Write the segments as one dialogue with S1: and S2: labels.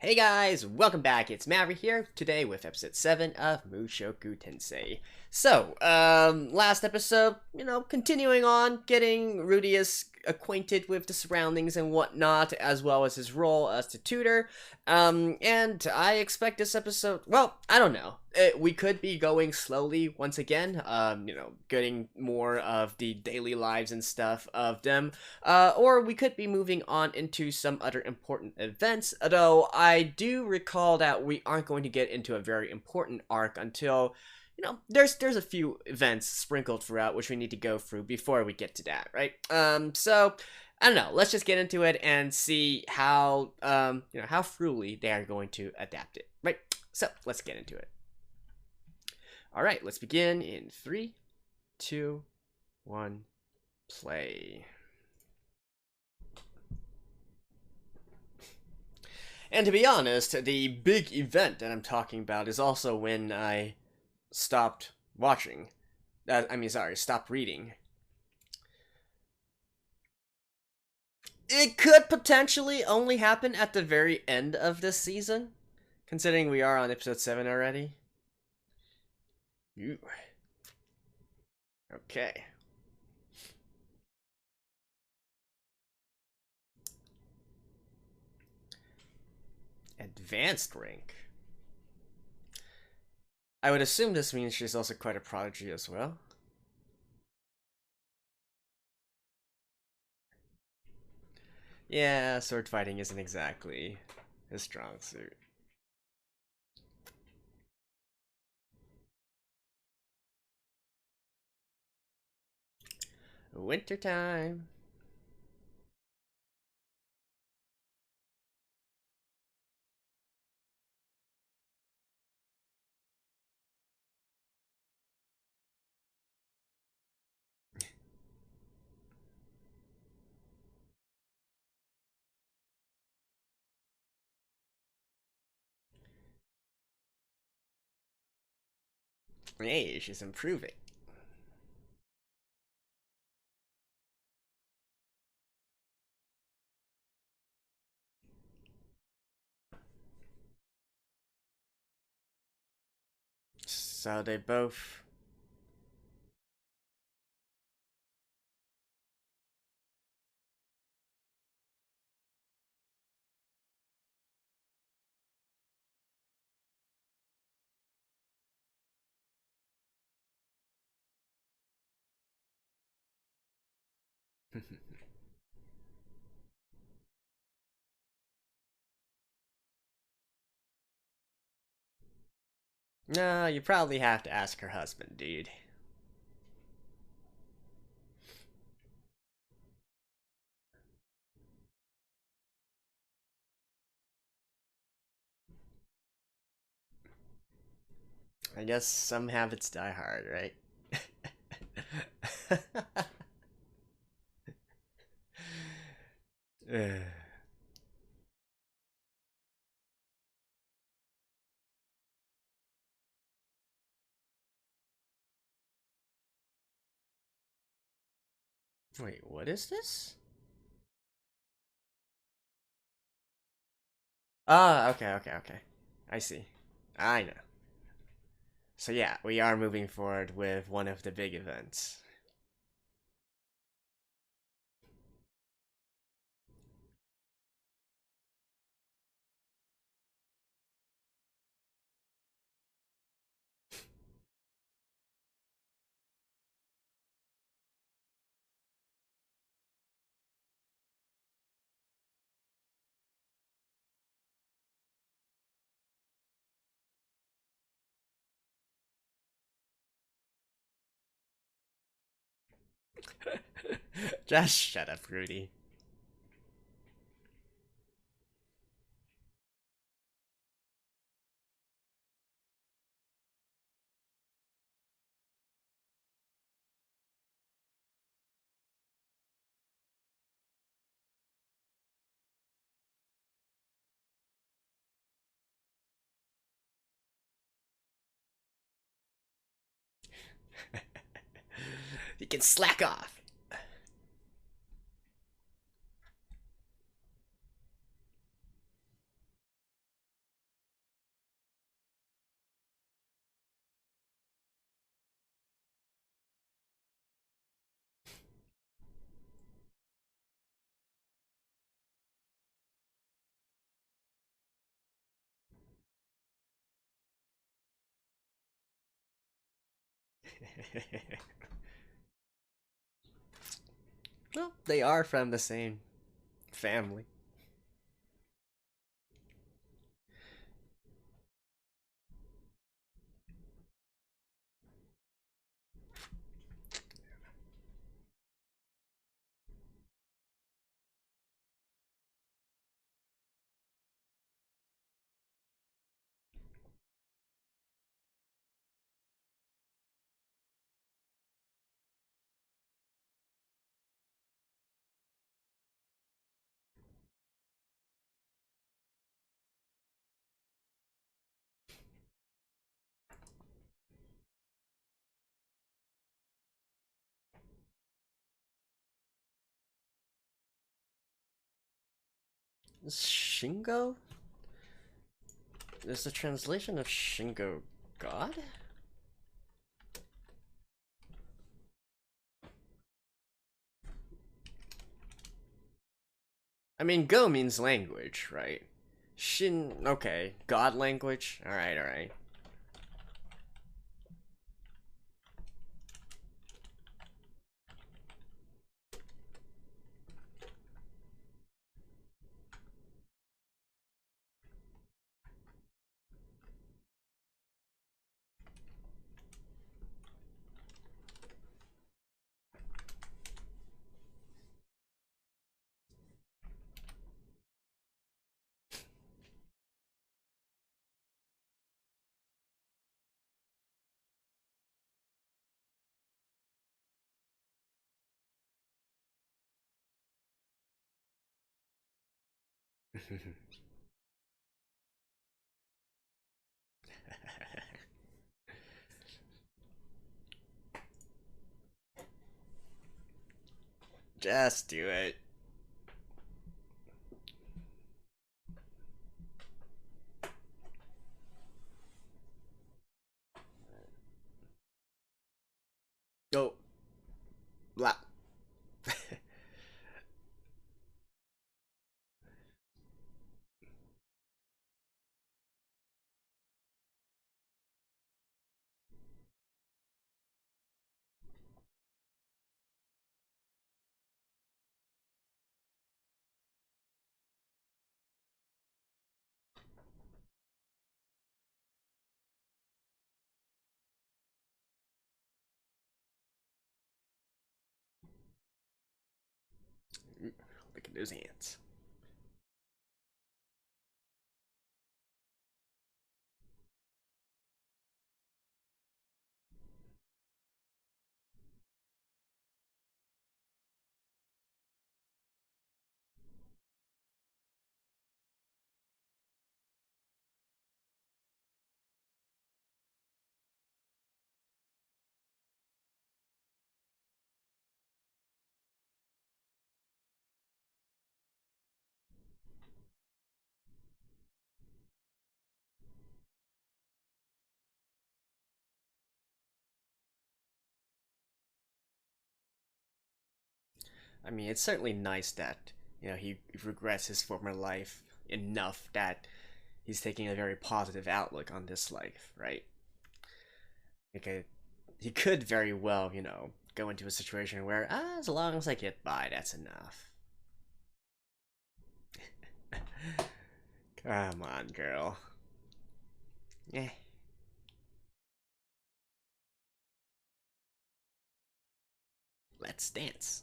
S1: Hey guys, welcome back. It's Maverick here today with episode 7 of Mushoku Tensei. So, last episode, continuing on getting Rudy acquainted with the surroundings and whatnot, as well as his role as the tutor. And I expect this episode, well, I don't know. We could be going slowly once again, getting more of the daily lives and stuff of them. Or we could be moving on into some other important events, though I do recall that we aren't going to get into a very important arc until, there's a few events sprinkled throughout which we need to go through before we get to that, right? So, I don't know, let's just get into it and see how, how thoroughly they are going to adapt it, right? So, let's get into it. Alright, let's begin in 3, 2, 1, play. And to be honest, the big event that I'm talking about is also when I stopped watching. Stopped reading. It could potentially only happen at the very end of this season, considering we are on episode 7 already. Ooh. Okay. Advanced rank. I would assume this means she's also quite a prodigy as well. Yeah, sword fighting isn't exactly his strong suit. Wintertime. Hey, she's improving. So they both... No, you probably have to ask her husband, dude. I guess some habits die hard, right? Wait, what is this? Ah, okay. I see. I know. So yeah, we are moving forward with one of the big events. Just shut up, Rudy. You can slack off. Well, they are from the same family. Shingo? Is the translation of Shingo God? I mean, Go means language, right? Shin, okay. God language? Alright, alright. Just do it. Go. Blah. Look at those hands. I mean, it's certainly nice that, he regrets his former life enough that he's taking a very positive outlook on this life, right? Okay, he could very well, go into a situation where, as long as I get by, that's enough. Come on, girl. Eh. Let's dance.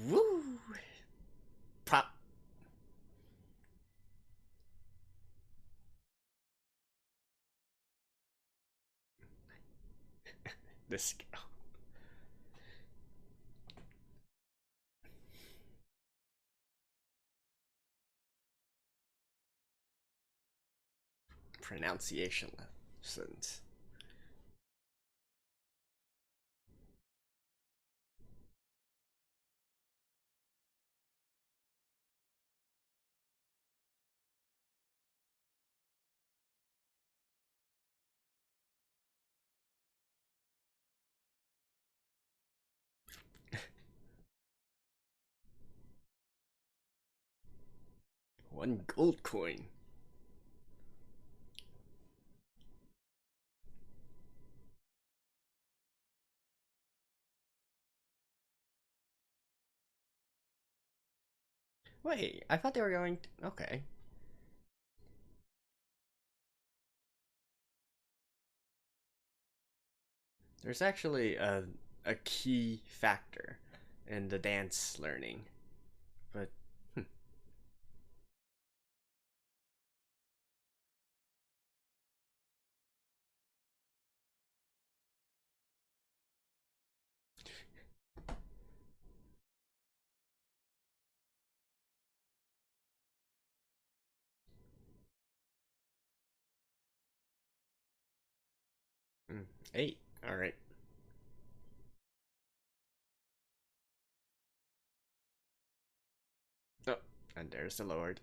S1: Woo! Prop. This girl. Pronunciation lessons. One gold coin. Wait, I thought they were going to... Okay. There's actually a key factor in the dance learning. But, hmm. Hmm. 8. Alright. Oh, and there's the Lord.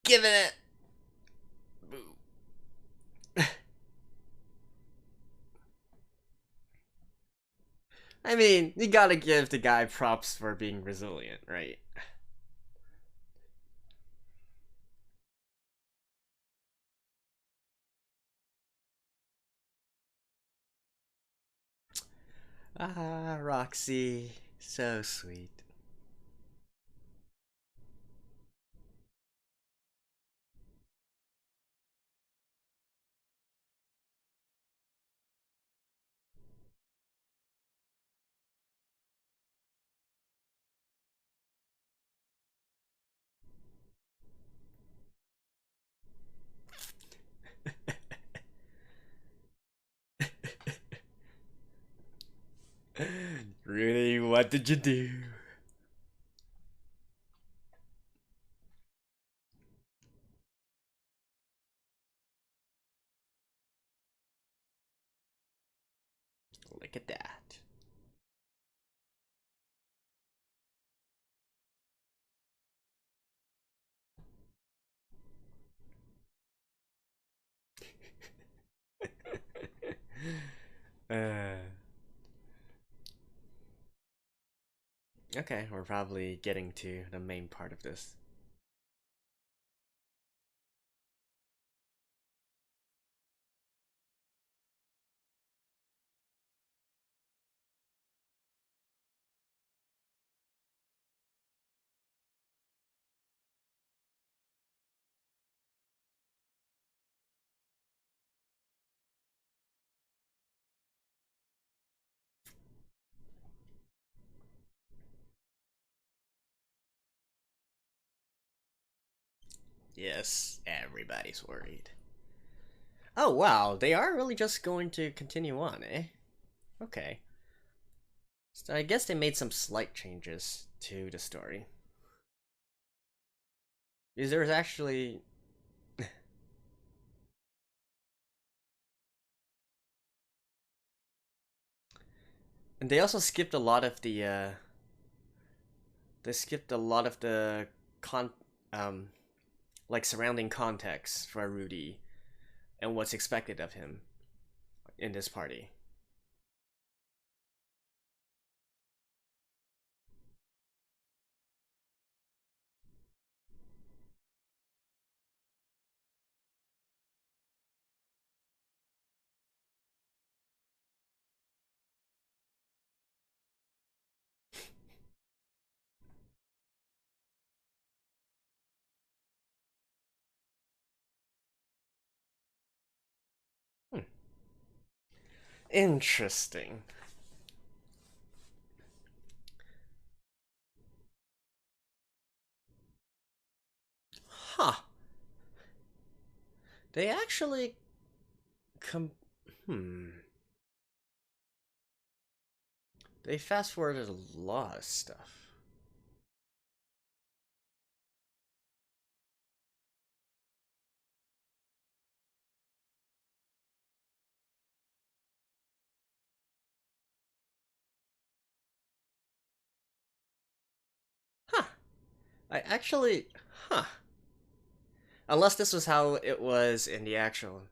S1: Giving it! Boo. I mean, you gotta give the guy props for being resilient, right? Ah, Roxy. So sweet. Rudy, what did you do? Look at that. uh, okay, we're probably getting to the main part of this. Yes, everybody's worried. Oh wow, they are really just going to continue on, eh? Okay. So I guess they made some slight changes to the story. Because there's actually... And they also skipped a lot of the, They skipped a lot of the con... Um, like, surrounding context for Rudy and what's expected of him in this party. Hmm. Interesting. Huh. They actually... Com hmm. They fast forwarded a lot of stuff. Huh. I actually... Huh. Unless this was how it was in the actual...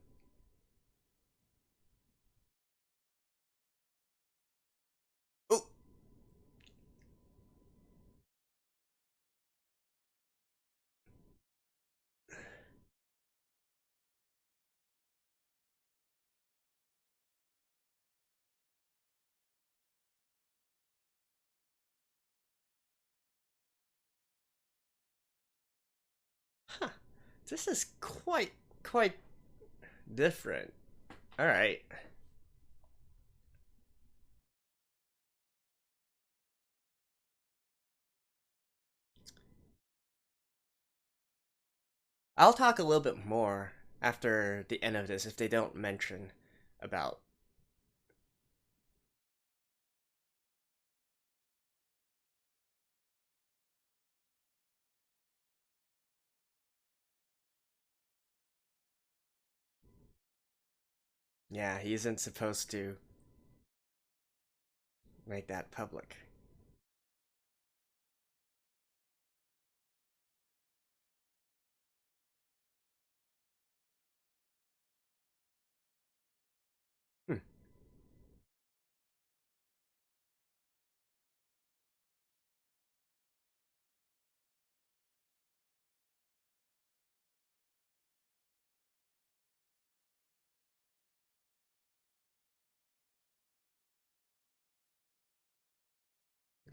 S1: This is quite different. All right. I'll talk a little bit more after the end of this if they don't mention about. Yeah, he isn't supposed to make that public. Hmm.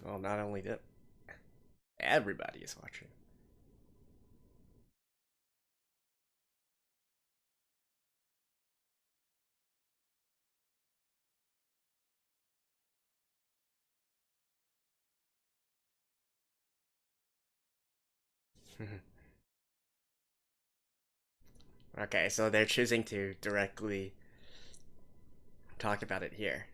S1: Well, not only that, everybody is watching. Okay, so they're choosing to directly talk about it here.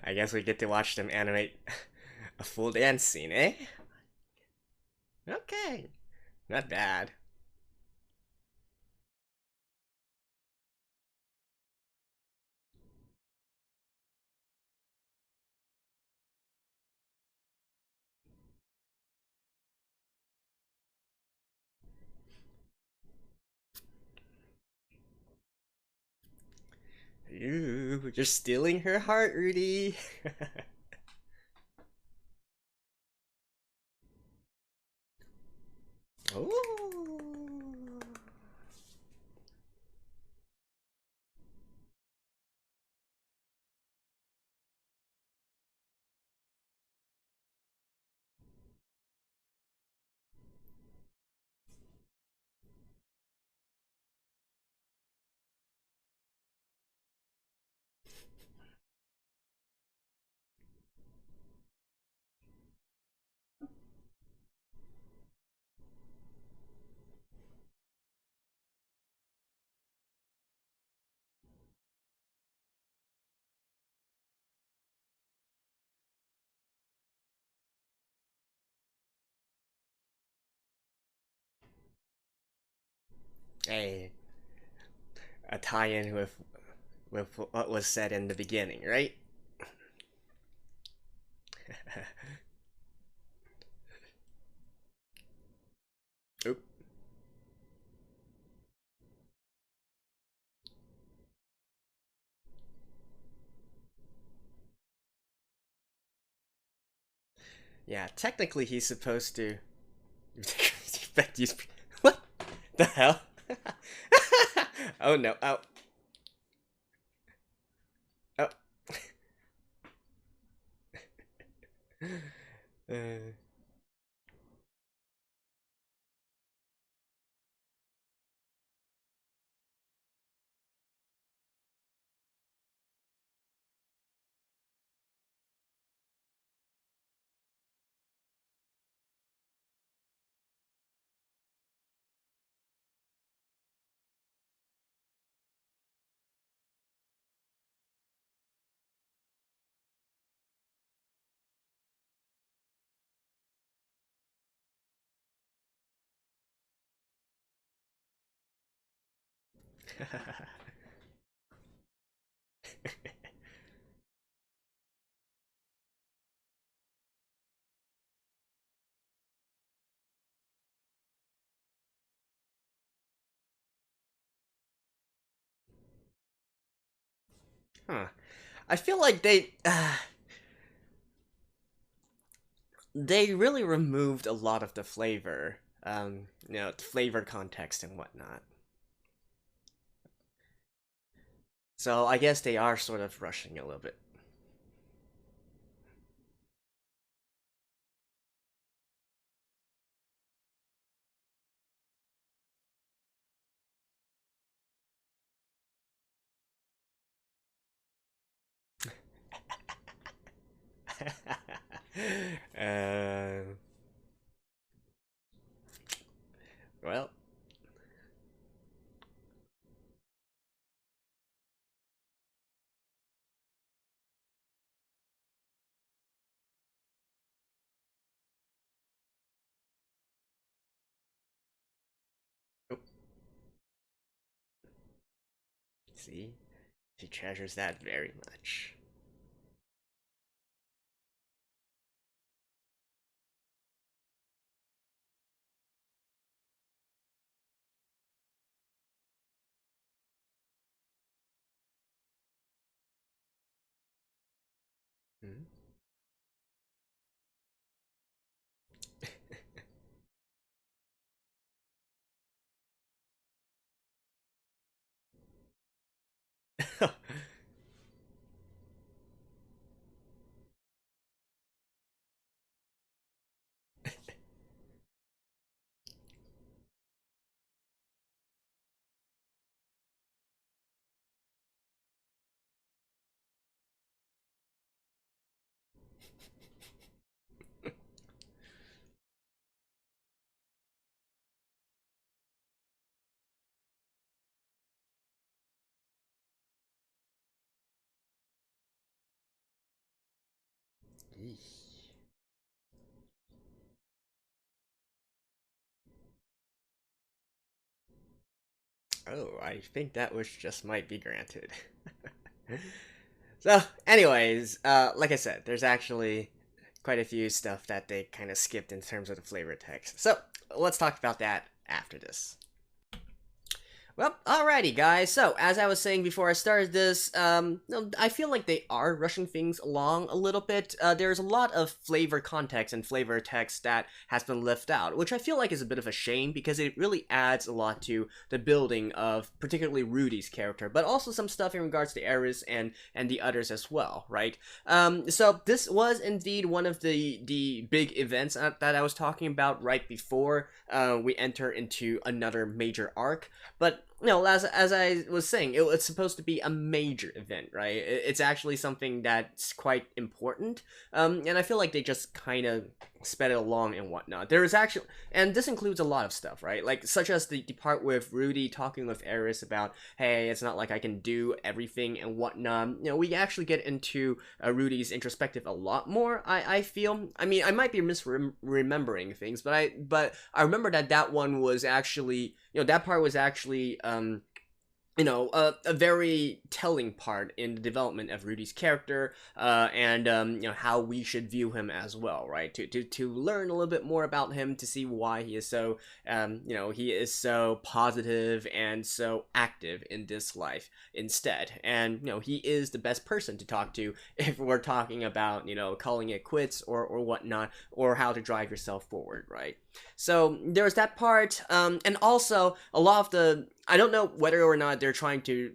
S1: I guess we get to watch them animate a full dance scene, eh? Okay, not bad. You're stealing her heart, Rudy. Ooh. Hey, a tie-in with what was said in the beginning, right? Oop. Yeah, technically he's supposed to. What the hell? Oh no! Oh, oh. Uh, huh. I feel like they really removed a lot of the flavor, flavor context and whatnot. So I guess they are sort of rushing a little bit. uh, well, oh, see, she treasures that very much. Hmm? Oh, I think that wish just might be granted. So, anyways, like I said, there's actually quite a few stuff that they kind of skipped in terms of the flavor text. So, let's talk about that after this. Well, alrighty, guys. So, as I was saying before I started this, no, I feel like they are rushing things along a little bit. There's a lot of flavor context and flavor text that has been left out, which I feel like is a bit of a shame because it really adds a lot to the building of particularly Rudy's character, but also some stuff in regards to Eris and the others as well, right? So this was indeed one of the big events that I was talking about right before we enter into another major arc, but no, as I was saying, it's supposed to be a major event, right? It's actually something that's quite important, and I feel like they just kind of sped it along and whatnot. There is actually, and this includes a lot of stuff, right? Like such as the part with Rudy talking with Eris about, hey, it's not like I can do everything and whatnot. You know, we actually get into Rudy's introspective a lot more. I feel. I mean, I might be misremembering things, but I remember that one was actually, that part was actually a very telling part in the development of Rudy's character, and how we should view him as well, right? To learn a little bit more about him, to see why he is so he is so positive and so active in this life instead, and he is the best person to talk to if we're talking about calling it quits or whatnot, or how to drive yourself forward, right? So there's that part, and also a lot of the, I don't know whether or not they're trying to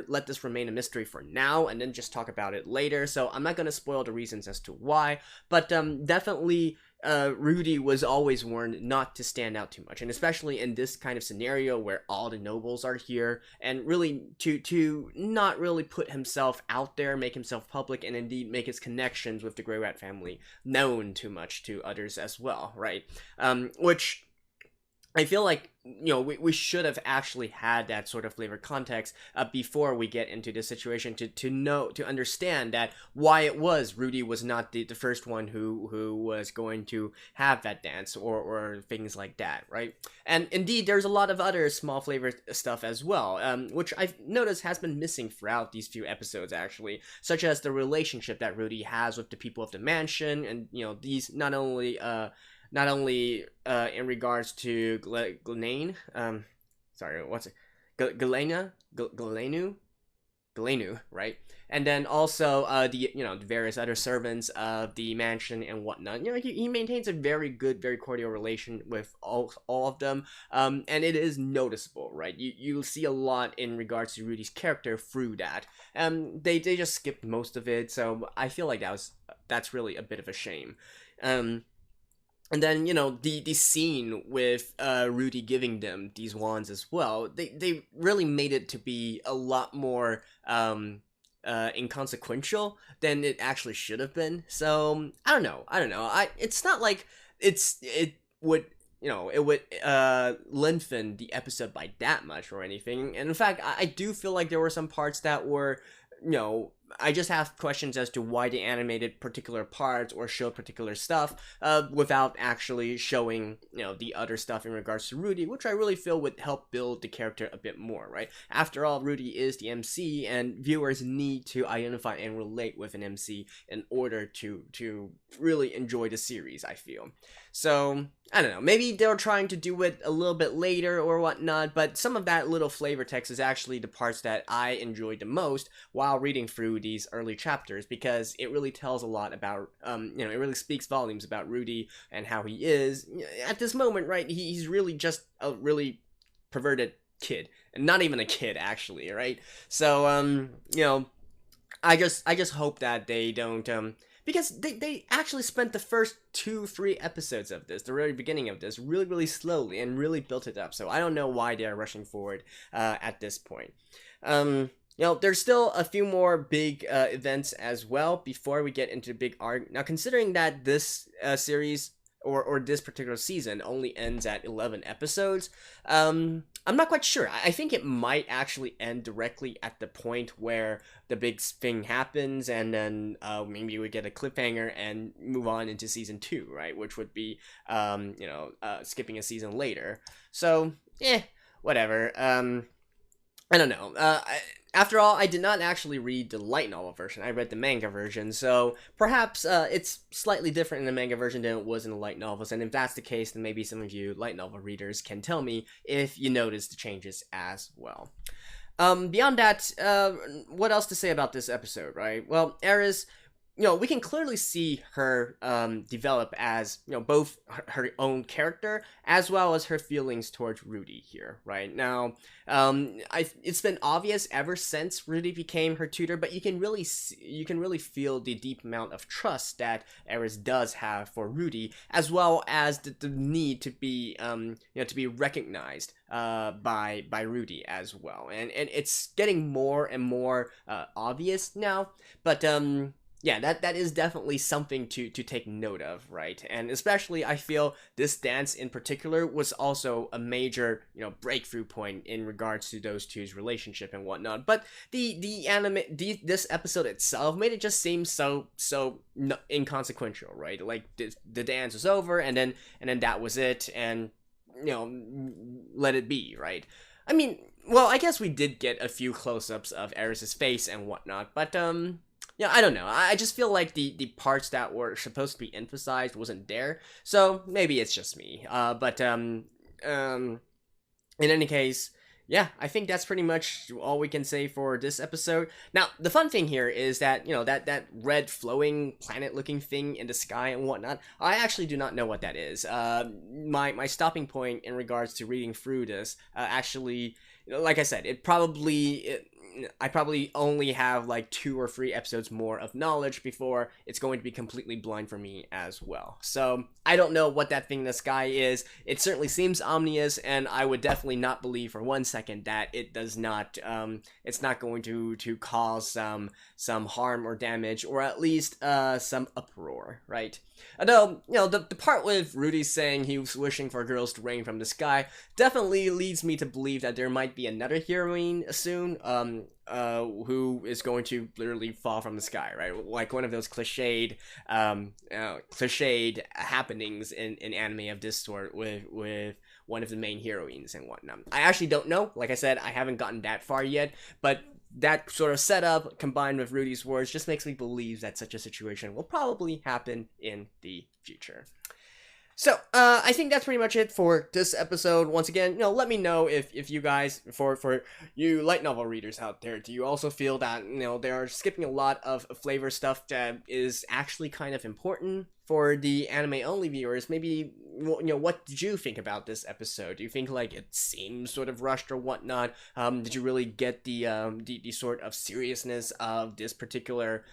S1: let this remain a mystery for now and then just talk about it later, so I'm not going to spoil the reasons as to why, but definitely Rudy was always warned not to stand out too much, and especially in this kind of scenario where all the nobles are here, and really to not really put himself out there, make himself public, and indeed make his connections with the Grey Rat family known too much to others as well, right? Which I feel like we should have actually had that sort of flavor context before we get into this situation, to understand that why it was Rudy was not the first one who was going to have that dance, or things like that, right? And indeed, there's a lot of other small flavor stuff as well, which I've noticed has been missing throughout these few episodes actually, such as the relationship that Rudy has with the people of the mansion, and these not only in regards to Glenane, sorry, what's it? Galena? Galenu? Galenu, right? And then also the the various other servants of the mansion and whatnot. He maintains a very good, very cordial relation with all of them, and it is noticeable, right? You'll see a lot in regards to Rudy's character through that. They just skipped most of it, so I feel like that's really a bit of a shame. And then, the scene with Rudy giving them these wands as well, they really made it to be a lot more inconsequential than it actually should have been. So, I don't know. It's not like it would lengthen the episode by that much or anything. And in fact, I do feel like there were some parts that were, I just have questions as to why they animated particular parts or showed particular stuff without actually showing, the other stuff in regards to Rudy, which I really feel would help build the character a bit more, right? After all, Rudy is the MC, and viewers need to identify and relate with an MC in order to really enjoy the series, I feel. So, I don't know, maybe they were trying to do it a little bit later or whatnot, but some of that little flavor text is actually the parts that I enjoyed the most while reading through these early chapters, because it really tells a lot about, it really speaks volumes about Rudy and how he is. At this moment, right, he's really just a really perverted kid, and not even a kid, actually, right? So, I just hope that they don't, because they actually spent the first 2-3 episodes of this, the very beginning of this, really, really slowly and really built it up. So I don't know why they are rushing forward at this point. There's still a few more big events as well before we get into the big arc. Now, considering that this series or this particular season only ends at 11 episodes, I'm not quite sure. I think it might actually end directly at the point where the big thing happens, and then maybe we get a cliffhanger and move on into season 2, right? Which would be, skipping a season later. So, whatever. I don't know. After all, I did not actually read the light novel version. I read the manga version, so perhaps it's slightly different in the manga version than it was in the light novels. And if that's the case, then maybe some of you light novel readers can tell me if you notice the changes as well. Beyond that, what else to say about this episode, right? Well, Eris, we can clearly see her develop as, both her own character as well as her feelings towards Rudy here, right? Now, it's been obvious ever since Rudy became her tutor, but you can really feel the deep amount of trust that Eris does have for Rudy, as well as the need to be, to be recognized by Rudy as well, and it's getting more and more obvious now, but yeah, that is definitely something to take note of, right? And especially, I feel this dance in particular was also a major, breakthrough point in regards to those two's relationship and whatnot. But this episode itself made it just seem so inconsequential, right? Like the dance was over, and then that was it, and let it be, right? I mean, well, I guess we did get a few close-ups of Eris's face and whatnot, but yeah, I don't know. I just feel like the parts that were supposed to be emphasized wasn't there. So maybe it's just me. But in any case, yeah, I think that's pretty much all we can say for this episode. Now, the fun thing here is that, that red flowing planet-looking thing in the sky and whatnot, I actually do not know what that is. My stopping point in regards to reading through this, actually, like I said, I probably only have like 2 or 3 episodes more of knowledge before it's going to be completely blind for me as well. So I don't know what that thing in the sky is. It certainly seems ominous, and I would definitely not believe for 1 second that it does not, it's not going to cause some harm or damage, or at least some uproar, right? Although, the part with Rudy saying he was wishing for girls to rain from the sky definitely leads me to believe that there might be another heroine soon, who is going to literally fall from the sky, right? Like one of those cliched happenings in anime of this sort with one of the main heroines and whatnot. I actually don't know. Like I said, I haven't gotten that far yet, but that sort of setup combined with Rudy's words just makes me believe that such a situation will probably happen in the future. So, I think that's pretty much it for this episode. Once again, let me know if you guys, for you light novel readers out there, do you also feel that, they are skipping a lot of flavor stuff that is actually kind of important for the anime-only viewers? Maybe, what did you think about this episode? Do you think, like, it seems sort of rushed or whatnot? Did you really get the sort of seriousness of this particular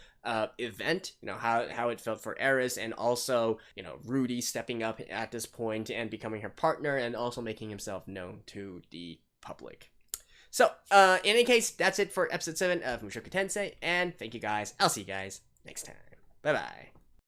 S1: event, how it felt for Eris, and also, Rudy stepping up at this point and becoming her partner and also making himself known to the public. So, in any case, that's it for episode 7 of Mushoku Tensei, and thank you guys. I'll see you guys next time. Bye-bye.